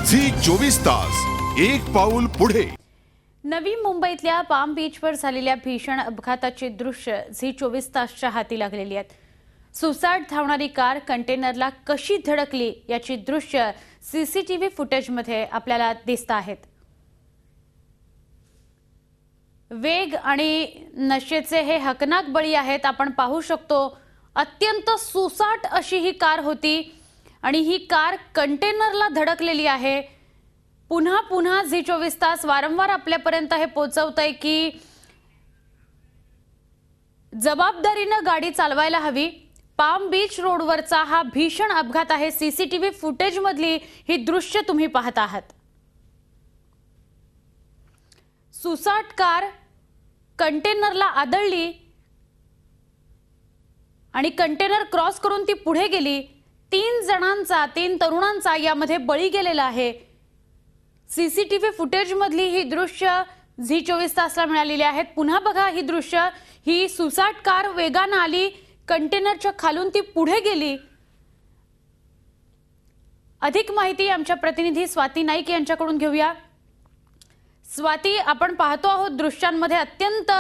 Zee 24 तास, एक पाऊल पुढे। नवी मुंबईतल्या पाम बीचवर झालेल्या भीषण अपघाताची दृश्य झी 24 तासच्या हाती लागलेली आहेत। सुसाट धावणारी कार कंटेनरला कशी धडकली याची दृश्य सीसीटीव्ही फुटेजमध्ये आपल्याला दिसत आहेत। वेग आणि नशेचे हे हकनाक बळी आहेत। आपण पाहू शकतो अत्यंत सुसाट अशी ही कार होती आणि ही कार कंटेनरला धडकलेली आहे। पुन्हा पुन्हा झी 24 तास वारंवार आपल्यापर्यंत हे पोहोचवतंय की जबाबदारीनं गाडी चालवायला हवी। पाम बीच रोडवरचा हा भीषण अपघात आहे। सीसीटीव्ही फुटेज मधली ही दृश्य तुम्ही पाहत आहात। सुसाट कार कंटेनरला आदळली आणि कंटेनर क्रॉस करून ती पुढे गेली। 3 तरुणांचा यामध्ये बळी गेलेला आहे। सीसीटीव्ही फुटेज मधली ही दृश्य झी 24 तासला मिळालेली आहेत। पुन्हा बघा ही दृश्य, ही सुसाट कार वेगाने आली, कंटेनरच्या खालून ती पुढे गेली। अधिक माहिती आमच्या प्रतिनिधी स्वाती नाईक यांच्याकडून घेऊया। स्वाती, आपण पाहतो आहोत दृश्यांमध्ये अत्यंत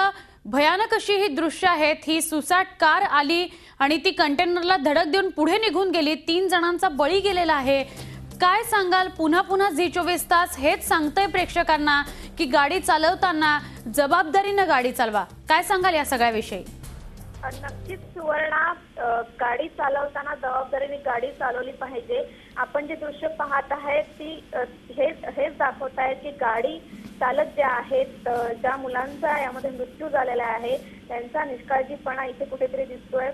भयानक अशी ही दृश्य आहेत। ही सुसाट कार आली आणि ती कंटेनरला धडक देऊन पुढे निघून गेली। 3 जणांचा बळी गेलेला आहे। काय सांगाल? पुन्हा पुन्हा झी 24 तास हेच सांगतंय प्रेक्षकांना की गाडी चालवताना जबाबदारीनं गाडी चालवा। काय सांगाल या सगळ्याविषयी? नक्कीच सुवर्णा, गाडी चालवताना जबाबदारीने गाडी चालवली पाहिजे। आपण जे दृश्य पाहत आहेत ती हेच दाखवत आहे की गाडी चालक जे आहेत, ज्या मुलांचा यामध्ये मृत्यू झालेला आहे त्यांचा निष्काळजीपणा इथे कुठेतरी दिसतोय।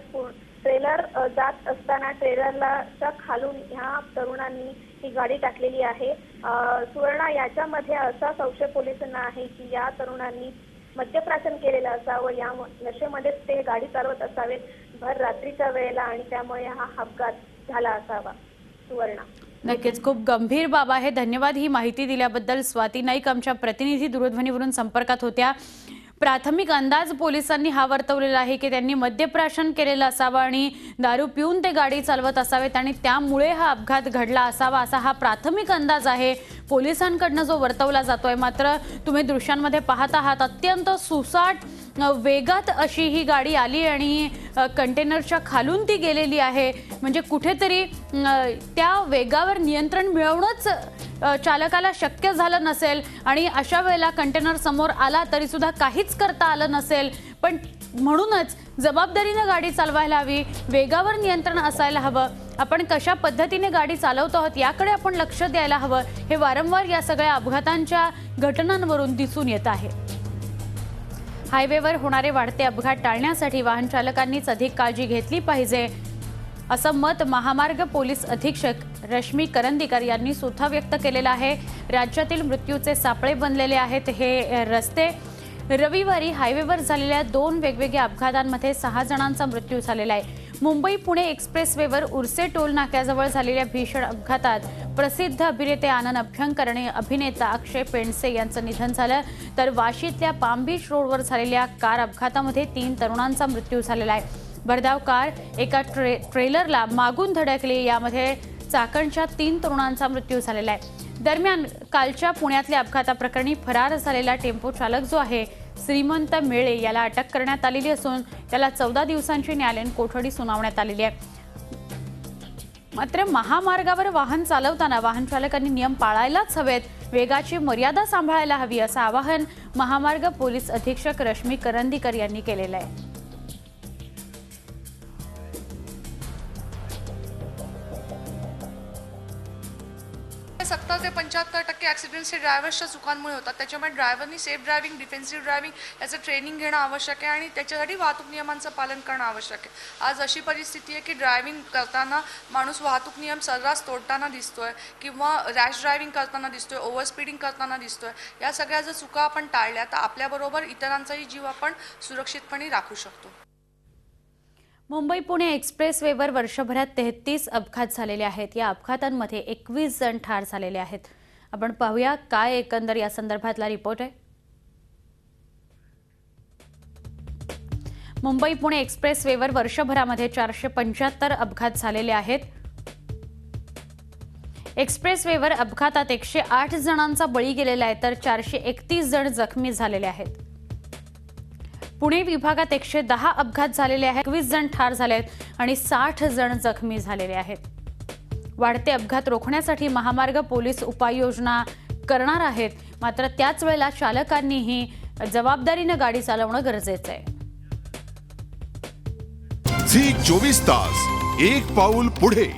ट्रेलर जात असताना ट्रेलरच्या खालून ह्या तरुणांनी ही गाडी टाकलेली आहे। सुवर्णा, याच्यामध्ये असा संशय पोलिसांना आहे की या तरुणांनी मद्यप्राशन केलेलं असावं, या नशेमध्येच ते गाडी चालवत असावेत भर रात्रीच्या वेळेला आणि त्यामुळे हा अपघात झाला असावा। सुवर्णा, नक्कीच खूप गंभीर बाब आहे। धन्यवाद ही माहिती दिल्याबद्दल। स्वाती नाईक आमच्या प्रतिनिधी दूरध्वनीवरून संपर्कात होत्या। प्राथमिक अंदाज पोलिसांनी हा वर्तवलेला आहे की त्यांनी मद्यप्राशन केलेलं असावं आणि दारू पिऊन ते गाडी चालवत असावेत आणि त्यामुळे हा अपघात घडला असावा, असा हा प्राथमिक अंदाज आहे पोलिसांकडनं जो वर्तवला जातोय। मात्र तुम्ही दृश्यांमध्ये पाहत आहात अत्यंत सुसाट वेगात अशी ही गाडी आली आणि कंटेनरच्या खालून ती गेलेली आहे। म्हणजे कुठेतरी त्या वेगावर नियंत्रण मिळवणंच चालकाला शक्य झालं नसेल आणि अशा वेळेला कंटेनर समोर आला तरी सुद्धा काहीच करता आलं नसेल। पण म्हणूनच जबाबदारीने गाडी चालवायला हवी, वेगावर नियंत्रण असायला हवं। आपण कशा पद्धतीने गाडी चालवतो आहोत याकडे आपण लक्ष द्यायला हवं। हे वारंवार या सगळ्या अपघातांच्या घटनांवरून दिसून येत आहे। हायवेवर होणारे वाढते अपघात टाळण्यासाठी वाहन चालकांनीच अधिक काळजी घेतली पाहिजे, असं मत महामार्ग पोलीस अधीक्षक रश्मी करंदीकर यांनी सुद्धा व्यक्त केलेलं आहे। राज्यातील मृत्यूचे सापळे बनलेले आहेत हे रस्ते। रविवारी हायवेवर झालेल्या 2 वेगवेगळ्या अपघातांमध्ये 6 जणांचा मृत्यू झालेला आहे। मुंबई पुणे एक्सप्रेसवेवर उर्से टोल नाक्याजवळ झालेल्या भीषण अपघातात प्रसिद्ध अभिनेते आनंद अभ्यंकर आणि अभिनेता अक्षय पेंडसे यांचं निधन झालं। तर वाशीतल्या पाम बीच रोडवर झालेल्या कार अपघातामध्ये 3 तरुणांचा मृत्यू झालेला आहे। भरधाव कार एका ट्रेलरला मागून धडकली, यामध्ये चाकणच्या 3 तरुणांचा मृत्यू झालेला आहे। दरम्यान कालच्या पुण्यातल्या अपघाताप्रकरणी फरार झालेला टेम्पो चालक जो आहे श्रीमंत मेळे याला अटक करण्यात आलेली असून त्याला 14 दिवसांची न्यायालयीन कोठडी सुनावण्यात आलेली आहे। मात्र महामार्गावर वाहन चालवताना वाहन चालकांनी नियम पाळायलाच हवेत, वेगाची मर्यादा सांभाळायला हवी, असं आवाहन महामार्ग पोलीस अधीक्षक रश्मी करंदीकर यांनी केलेलं आहे। 70 ते 75% ॲक्सिडेंट्स हे ड्रायव्हर्सच्या चुकांमुळे होतात। त्याच्यामुळे ड्रायव्हरनी सेफ ड्रायव्हिंग, डिफेन्सिव्ह ड्रायव्हिंग याचं ट्रेनिंग घेणं आवश्यक आहे आणि त्याच्यासाठी वाहतूक नियमांचं पालन करणं आवश्यक आहे। आज अशी परिस्थिती आहे की ड्रायव्हिंग करताना माणूस वाहतूक नियम सर्रास तोडताना दिसतोय किंवा रॅश ड्रायव्हिंग करताना दिसतोय, ओव्हर स्पीडिंग करताना दिसतोय। या सगळ्या जर चुका आपण टाळल्या तर आपल्याबरोबर इतरांचाही जीव आपण सुरक्षितपणे राखू शकतो। मुंबई पुणे एक्सप्रेसवेवर वर्षभरात 33 अपघात झालेले आहेत। या अपघातांमध्ये 21 जण ठार झालेले आहेत। आपण पाहूया काय एकंदर या संदर्भातला रिपोर्ट आहे। मुंबई पुणे एक्सप्रेसवेवर वर्षभरामध्ये 475 अपघात झालेले आहेत। एक्सप्रेसवेवर अपघातात 108 जणांचा बळी गेलेला आहे तर 431 जण जखमी झालेले आहेत. पुणे विभागात 110 अपघात झालेले आहेत, 21 जण ठार झाले आहेत आणि 60 जण जखमी झालेले आहेत. वाढते अपघात रोखण्यासाठी महामार्ग पोलीस उपाययोजना करणार आहेत, मात्र त्याच वेळेला चालकांनीही जबाबदारीनं गाडी चालवणं गरजेचं आहे. झी 24 तास एक पाऊल पुढे.